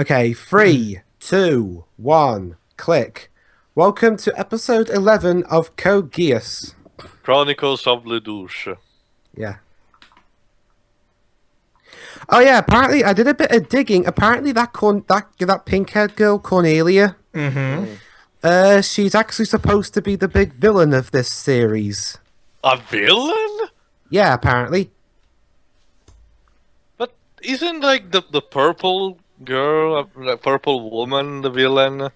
Okay, three, two, one, click. Welcome to episode 11 of Code Geass. Chronicles of Lelouch. Yeah. Oh yeah, apparently I did a bit of digging. Apparently that pink-haired girl, Cornelia, she's actually supposed to be the big villain of this series. A villain? Yeah, apparently. But isn't like the purple girl, the purple woman, the villain?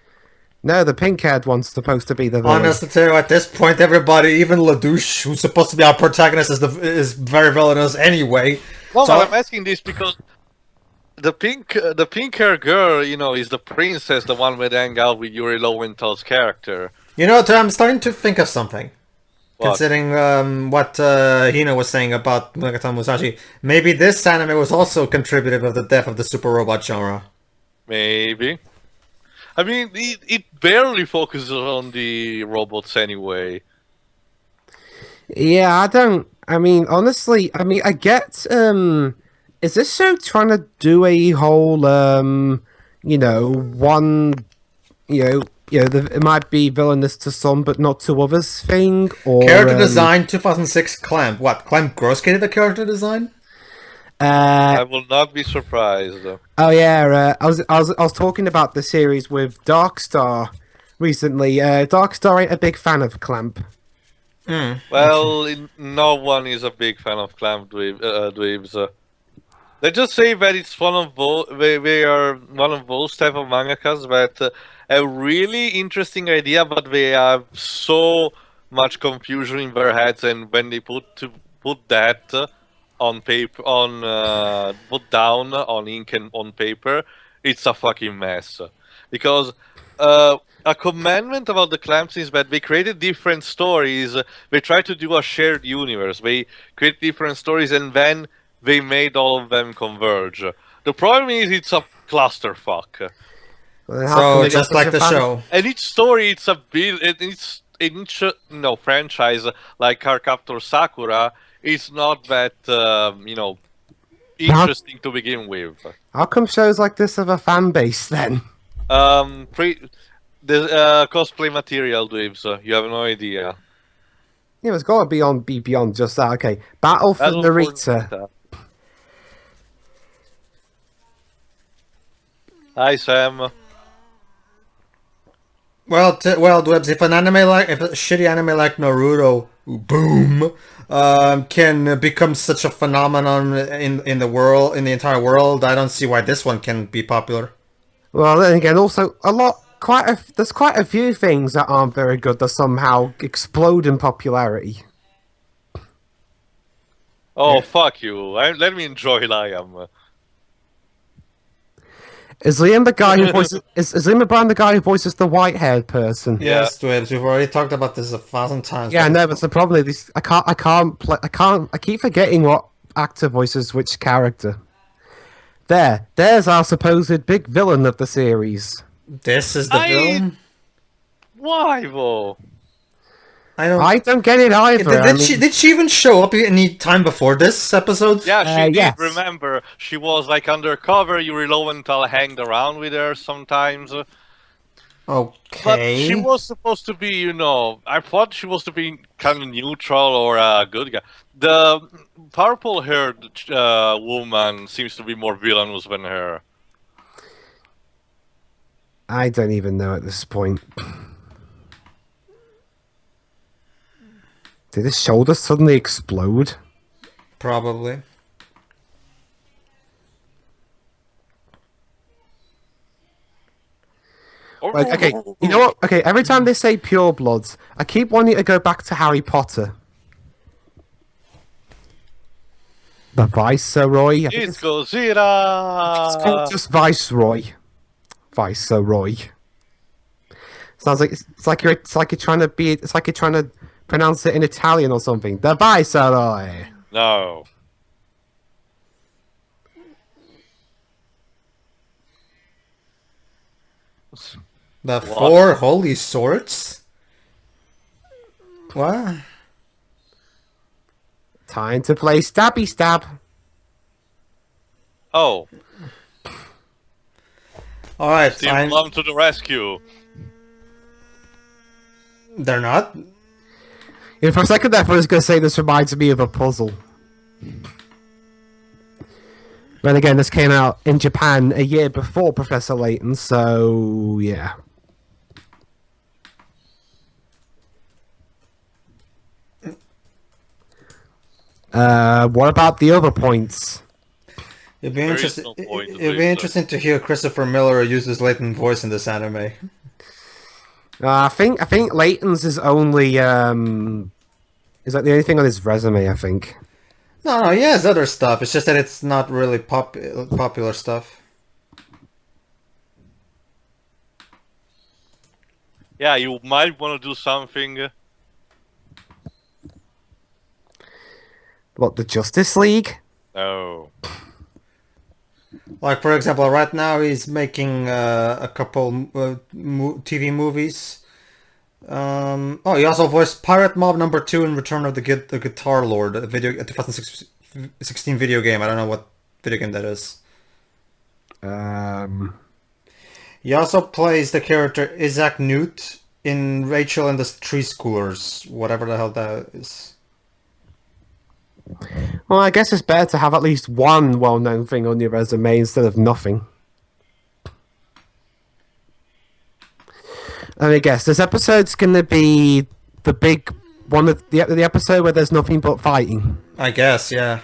No, the pink-haired one's supposed to be the villain. Honestly, too, at this point, everybody, even Lelouch, who's supposed to be our protagonist, is very villainous anyway. Well, So- I'm asking this because the pink hair girl, is the princess, the one with hang out with Yuri Lowenthal's character. You know, I'm starting to think of something. What? Considering what Hina was saying about Megatan Musashi, maybe this anime was also contributive of the death of the super robot genre. Maybe. I mean, it barely focuses on the robots anyway. Yeah, honestly, I get, is this show trying to do a whole, it might be villainous to some, but not to others thing, or... Character design 2006 Clamp. What? Clamp Gross did the character design? I will not be surprised. Oh yeah, I was talking about the series with Darkstar recently. Darkstar ain't a big fan of Clamp. Well, no one is a big fan of clamp dweebs. They just say that it's one of those. They are one of those type of mangakas that a really interesting idea, but they have so much confusion in their heads, and when they put that on paper, put down on ink and on paper, it's a fucking mess. Because a commandment about the clamps is that they created different stories. They tried to do a shared universe. They create different stories, and then they made all of them converge. The problem is it's a clusterfuck. Well, then how come So, they got just such like a the fan? show. And each story, it's a bit. It's in each franchise like Cardcaptor Sakura. It's not that interesting to begin with. How come shows like this have a fan base then? The cosplay material, dweebs. You have no idea. Yeah, it's gotta be beyond just that. Okay, Battle for Narita. Hi, Sam. Well, Dwebs, if a shitty anime like Naruto, boom, can become such a phenomenon in the world, in the entire world, I don't see why this one can be popular. Well, then again, also there's quite a few things that aren't very good that somehow explode in popularity. Oh, fuck you. Let me enjoy Liam. Is Liam the guy who voices? is Liam O'Brien the guy who voices the white-haired person? Yes, Dwebs, we've already talked about this 1,000 times. Yeah, no, but the problem is I keep forgetting what actor voices which character. There's our supposed big villain of the series. This is the villain? Why, though? I don't get it either. Did she even show up any time before this episode? Yeah, she did. Yes. Remember, she was like undercover. Yuri Lowenthal hanged around with her sometimes. But Okay. she was supposed to be, I thought she was to be kind of neutral or a good guy. The purple-haired woman seems to be more villainous than her. I don't even know at this point. Did his shoulder suddenly explode? Probably. Like, okay, you know what? Okay, every time they say pure bloods, I keep wanting to go back to Harry Potter. The Viceroy. I think It's Gojira! it's called just Viceroy. Viceroy. Sounds like it's like you're trying to pronounce it in Italian or something. The Viceroy. No. The four holy swords? What? Time to play Stabby Stab. Oh. All right, Team come to the rescue. They're not. Yeah, for a second there, I was going to say this reminds me of a puzzle. But again, this came out in Japan a year before Professor Layton, so yeah. What about the other points? It'd be interesting to hear Christopher Miller use his Layton voice in this anime. I think Layton's is only is that the only thing on his resume? I think. No, he has other stuff. It's just that it's not really popular stuff. Yeah, you might want to do something. What, the Justice League? No. Like, for example, right now he's making a couple TV movies. He also voiced Pirate Mob #2 in Return of the Guitar Lord, a 2016 video game. I don't know what video game that is. He also plays the character Isaac Newt in Rachel and the Tree Schoolers, whatever the hell that is. Well, I guess it's better to have at least one well-known thing on your resume instead of nothing. And I guess this episode's going to be the big one of the episode where there's nothing but fighting. I guess, yeah.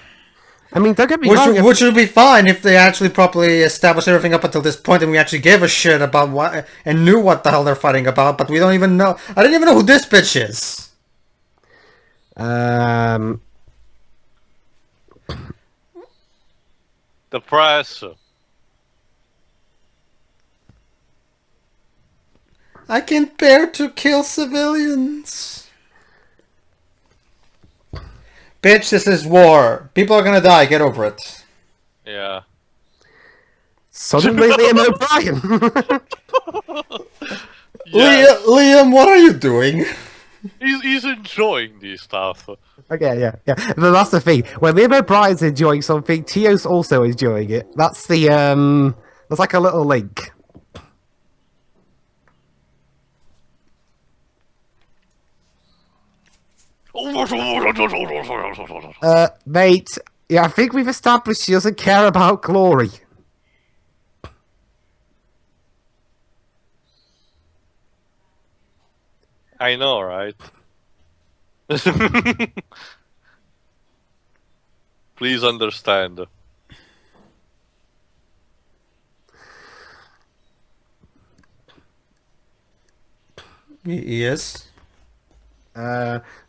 I mean, don't get me wrong. Which would be fine if they actually properly established everything up until this point and we actually gave a shit about what and knew what the hell they're fighting about, but we don't even know. I didn't even know who this bitch is. The press. I can't bear to kill civilians. Bitch, this is war. People are gonna die. Get over it. Yeah. Suddenly Liam O'Brien. Yes. Liam, what are you doing? He's enjoying this stuff. Okay, yeah. But that's the thing. When Liam O'Brien's enjoying something, Tio's also enjoying it. That's the that's like a little link. Mate, yeah, I think we've established she doesn't care about glory. I know, right? Please understand. Yes.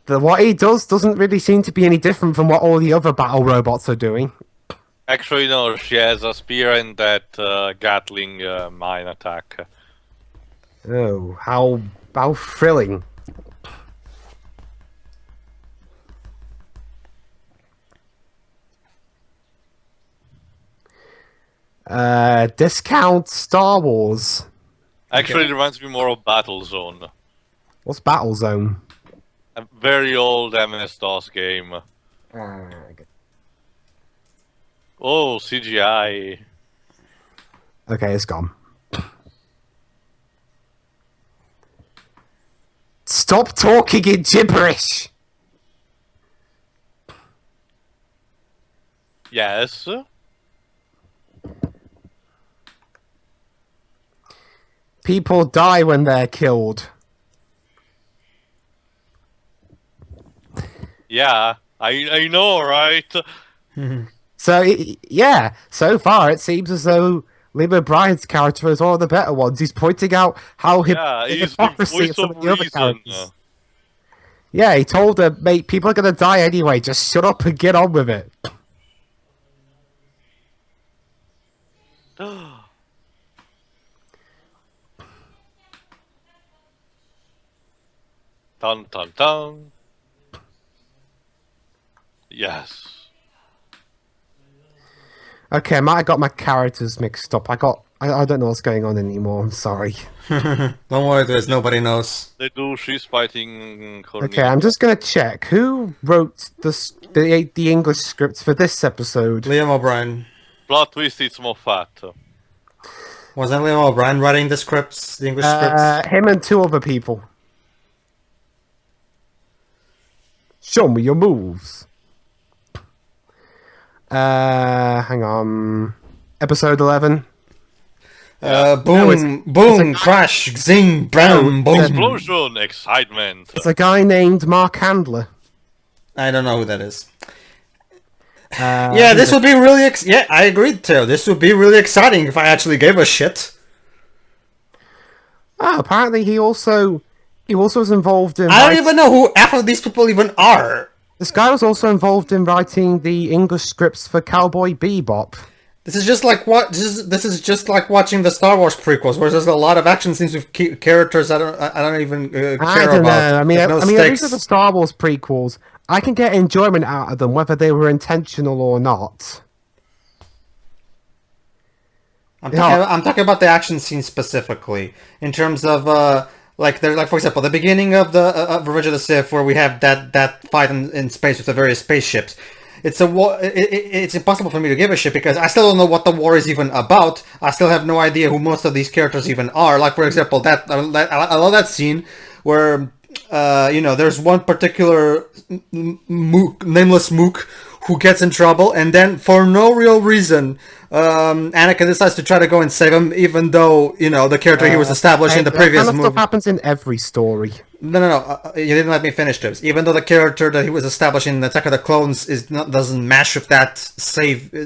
What he does doesn't really seem to be any different from what all the other battle robots are doing. Actually, no, she has a spear and that Gatling mine attack. Oh, how thrilling. Discount Star Wars. Actually, it reminds me more of Battlezone. What's Battlezone? A very old MS-DOS game. Okay. Oh, CGI. Okay, it's gone. Stop talking in gibberish! Yes. People die when they're killed. Yeah, I know, right? So, yeah, so far it seems as though Liam O'Brien's character is one of the better ones. He's pointing out how he's the hypocrisy of voice some of of the other reason. characters. Yeah, he told her, mate, people are going to die anyway, just shut up and get on with it. Dun dun dun. Yes. Okay, I might have got my characters mixed up. I don't know what's going on anymore, I'm sorry. Don't worry, there's nobody knows. They do, she's fighting Cornelia. Okay, I'm just going to check. Who wrote the English script for this episode? Liam O'Brien. Plot twist, it's Moffat. Wasn't Liam O'Brien writing the scripts, the English scripts? Him and 2 other people. Show me your moves. Hang on. Episode 11. Boom, boom, crash, zing, bam, boom. Explosion, excitement. It's a guy named Mark Handler. I don't know who that is. Yeah, this would be really... yeah, I agreed, Theo. This would be really exciting if I actually gave a shit. Oh, apparently he also was involved in... I don't even know who half of these people even are. This guy was also involved in writing the English scripts for Cowboy Bebop. This is just like this is just like watching the Star Wars prequels, where there's a lot of action scenes with characters I don't even care about. I don't know. I mean, no at least with the Star Wars prequels, I can get enjoyment out of them, whether they were intentional or not. I'm talking about the action scenes specifically, in terms of like for example, the beginning of the Revenge of the Sith, where we have that fight in space with the various spaceships. It's impossible for me to give a shit because I still don't know what the war is even about. I still have no idea who most of these characters even are. Like, for example, I love that scene where there's one particular nameless mook who gets in trouble, and then for no real reason, Anakin decides to try to go and save him, even though the character he was established in the previous movie. That kind of stuff happens in every story. No. You didn't let me finish this. Even though the character that he was established in Attack of the Clones doesn't match with that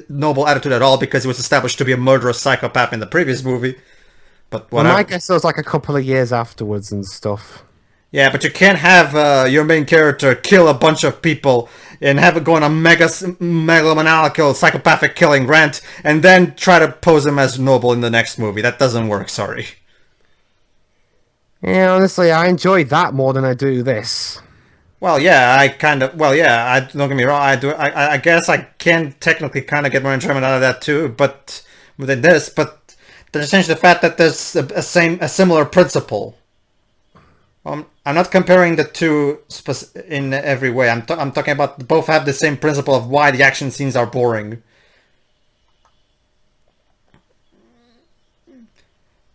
noble attitude at all, because he was established to be a murderous psychopath in the previous movie. But whatever. Well, I guess it was like a couple of years afterwards and stuff. Yeah, but you can't have your main character kill a bunch of people and have it go on a megalomaniacal psychopathic killing rant, and then try to pose him as noble in the next movie. That doesn't work, sorry. Yeah, honestly, I enjoy that more than I do this. Well, yeah, don't get me wrong, I guess I can technically kind of get more enjoyment out of that too, but within this, but there's change the fact that there's a similar principle. I'm not comparing the two in every way. I'm talking about both have the same principle of why the action scenes are boring.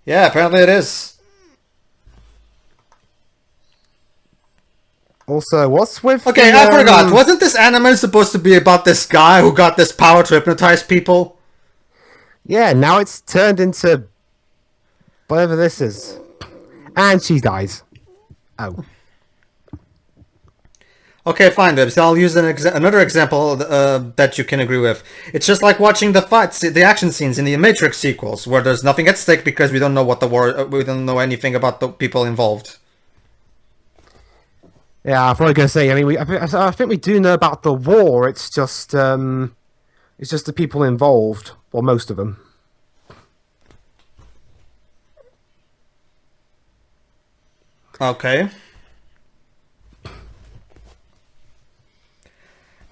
Yeah, apparently it is. Also, what's with... Okay, I forgot. Wasn't this anime supposed to be about this guy who got this power to hypnotize people? Yeah, now it's turned into... whatever this is. And she dies. Oh. Okay, fine, Bibs. I'll use another example that you can agree with. It's just like watching the fights, the action scenes in the Matrix sequels, where there's nothing at stake because we don't know we don't know anything about the people involved. Yeah, I was going to say. I mean, I think we do know about the war. It's just the people involved, or most of them. Okay.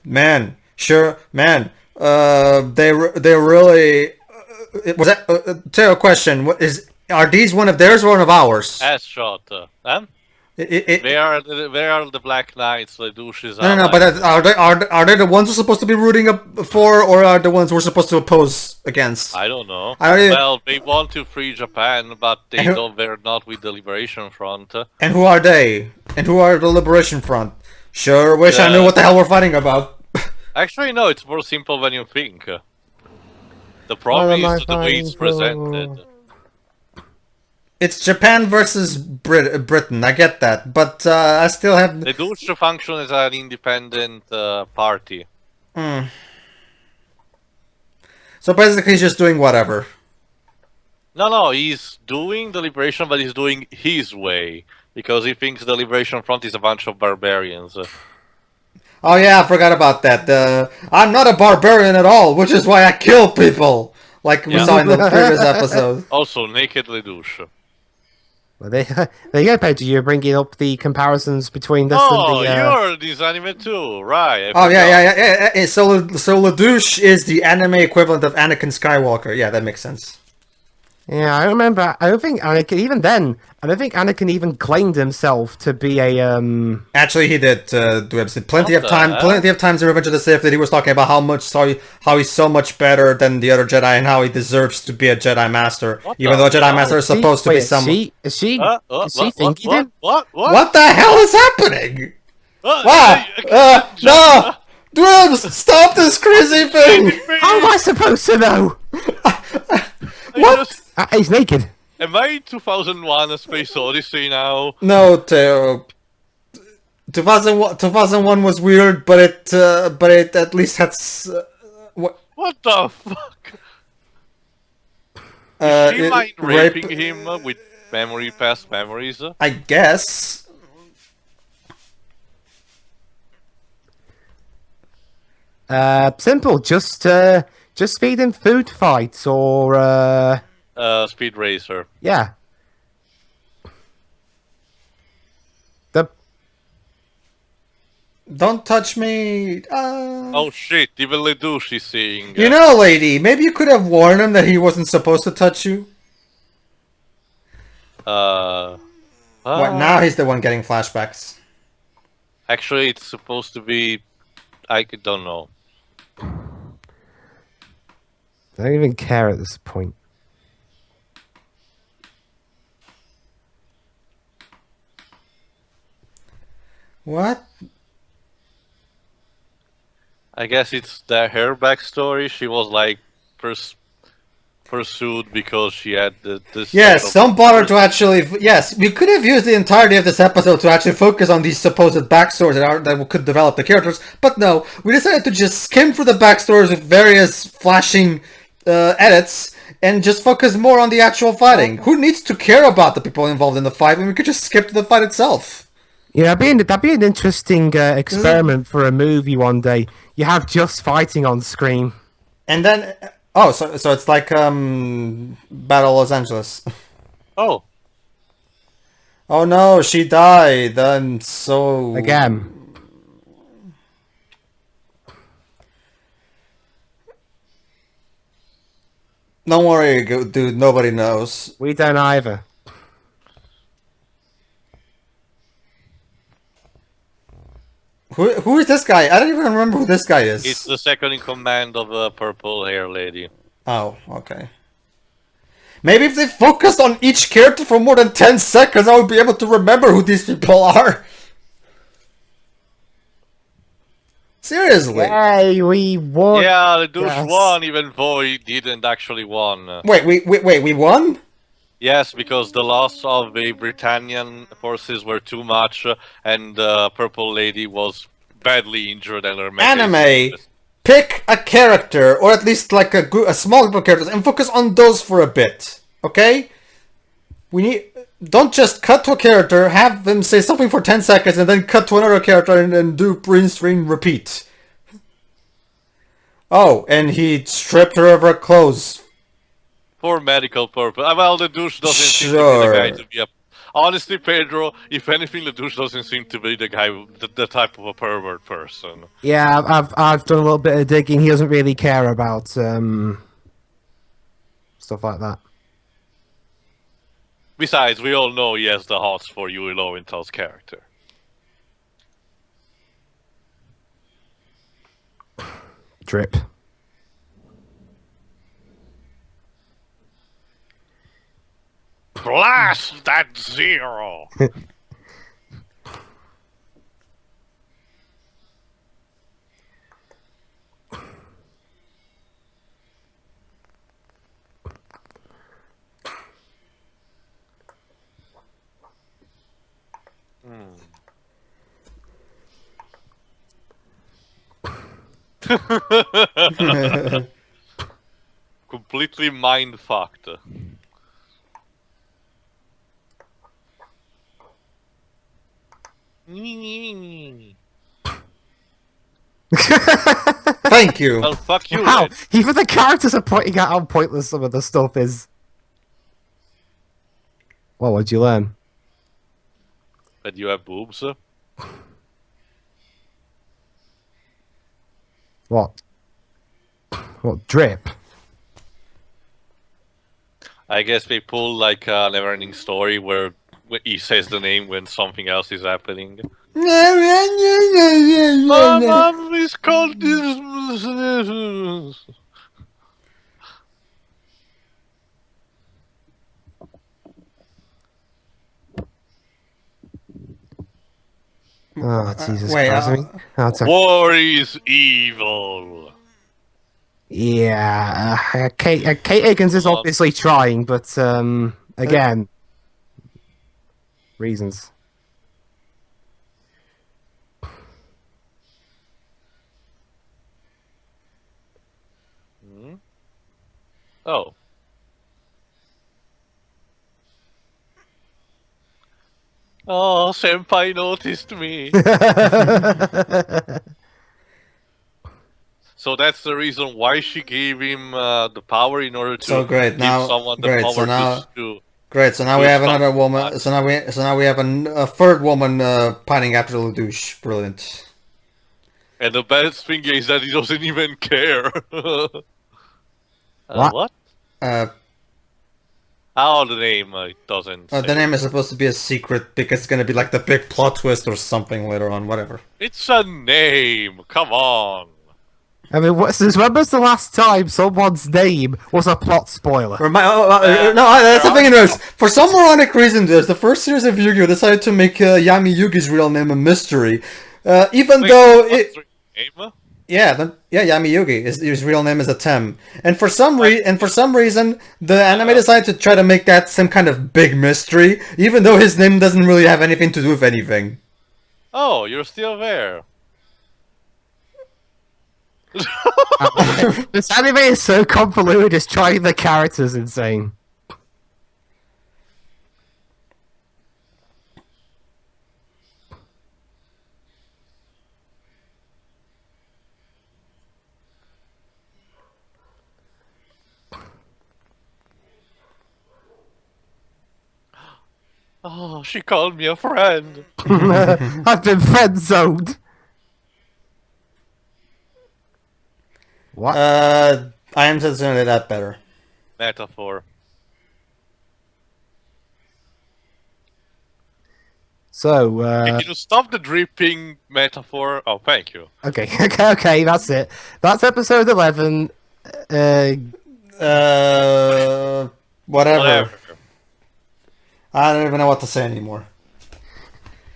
Man, sure, man. They really. Was that? Tell a question. Are these one of theirs or one of ours? Shot. They are the Black Knights. Lelouch is no. But are they the ones we're supposed to be rooting up for, or are the ones we're supposed to oppose against? I don't know. Well, they want to free Japan, but they're not with the Liberation Front. And who are they? And who are the Liberation Front? Sure, wish I knew what the hell we're fighting about. Actually, no. It's more simple than you think. The problem is the way it's presented. It's Japan versus Britain, I get that, but I still have... They do function as an independent party. So basically he's just doing whatever. No, he's doing the Liberation, but he's doing his way. Because he thinks the Liberation Front is a bunch of barbarians. Oh yeah, I forgot about that. I'm not a barbarian at all, which is why I kill people! Like we saw in the previous episode. Also, naked Lelouch. Well, there you go, Pedro. You're bringing up the comparisons between this and the... Oh, you're this anime too, right? Oh, yeah. So Lelouch is the anime equivalent of Anakin Skywalker. Yeah, that makes sense. Yeah, I remember. I don't think Anakin even then. I don't think Anakin even claimed himself to be a Actually, he did. Dwebs. Plenty What of the time. hell? Plenty of times in Revenge of the Sith that he was talking about how he's so much better than the other Jedi and how he deserves to be a Jedi Master, What even the though a Jedi fuck? Master is supposed to be someone. Is she What? thinking him? What? What the hell is happening? Wow! No! Dwebs, stop this crazy thing! How am I supposed to know? What? He's naked. Am I in 2001: A Space Odyssey now? No, Teo. 2001 was weird, but it at least had. What the fuck? Is she mind raping him with past memories? I guess. Simple. Just feed him food fights or Speed Racer. yeah. Don't touch me. Oh shit! Even Lelouch is seeing. You know, lady, maybe you could have warned him that he wasn't supposed to touch you. What, now he's the one getting flashbacks. Actually, it's supposed to be. I don't know. I don't even care at this point. What? I guess it's her backstory. She was like pursued because she had this. Yes, don't bother to actually. Yes, we could have used the entirety of this episode to actually focus on these supposed backstories that could develop the characters, but no, we decided to just skim through the backstories with various flashing edits and just focus more on the actual fighting. Who needs to care about the people involved in the fight when we could just skip to the fight itself? Yeah, that'd be an interesting experiment for a movie one day. You have just fighting on screen. And then, oh, so it's like Battle Los Angeles. Oh. Oh no, she died. Then so Again. Don't worry, dude. Nobody knows. We don't either. Who is this guy? I don't even remember who this guy is. It's the second in command of the purple hair lady. Oh, okay. Maybe if they focused on each character for more than 10 seconds, I would be able to remember who these people are. Seriously. Hey, we won. Yeah, the douche won, even though he didn't actually won. Wait, we won? Yes, because the loss of the Britannian forces were too much, and the purple lady was badly injured and her Anime, pick a character, or at least like a small group of characters, and focus on those for a bit, okay? Don't just cut to a character, have them say something for 10 seconds, and then cut to another character and do print screen repeat. Oh, and he stripped her of her clothes. For medical purpose. Well, the douche doesn't seem to be the guy to be a... Honestly, Pedro, if anything, the douche doesn't seem to be the guy, the type of a pervert person. Yeah, I've done a little bit of digging. He doesn't really care about stuff like that. Besides, we all know he has the hots for Yui Lowenthal's character. Drip. Blast that zero! Completely mind-fucked. Thank you. Well, fuck you, Wow, then. even the characters are pointing out how pointless some of the stuff is. Well, what'd you learn? That you have boobs? What? What, drip? I guess they pull like a never-ending story where he says the name when something else is happening. Mom is called this. Oh, Jesus wait, Christ. War is evil. Yeah, Kate Higgins is obviously trying, but again, reasons. Oh. Oh, Senpai noticed me. So that's the reason why she gave him the power in order to give someone the power to. Great. So now we have another woman. So now we have a third woman pining after Lelouch. Brilliant. And the best thing is that he doesn't even care. What? How the name doesn't. The name is supposed to be a secret because it's gonna be like the big plot twist or something later on. Whatever. It's a name. Come on. I mean, when was the last time someone's name was a plot spoiler? No, that's the thing. Is for some moronic reason, the first series of Yu-Gi-Oh decided to make Yami Yugi's real name a mystery, even though it. Yeah, Yami Yugi. His real name is Atem, and for some reason, the anime decided to try to make that some kind of big mystery, even though his name doesn't really have anything to do with anything. Oh, you're still there. This anime is so convoluted, just trying the characters insane. Oh, she called me a friend. I've been friend-zoned. What? I am certainly that better. Metaphor. So, Can you stop the dripping metaphor? Oh, thank you. Okay, that's it. That's episode 11. Whatever. I don't even know what to say anymore.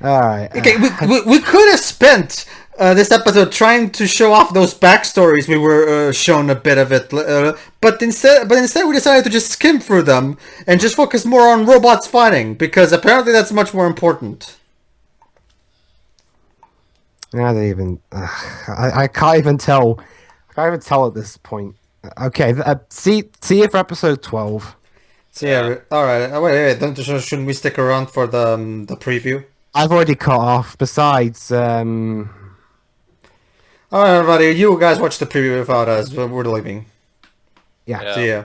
Alright. Okay, we could have spent this episode trying to show off those backstories we were shown a bit of it, but instead we decided to just skim through them and just focus more on robots fighting, because apparently that's much more important. I don't even. I can't even tell. I can't even tell at this point. Okay, see you for episode 12. So yeah, alright. Wait. Shouldn't we stick around for the preview? I've already cut off. Besides, alright, everybody, you guys watch the preview without us. We're leaving. Yeah. See ya.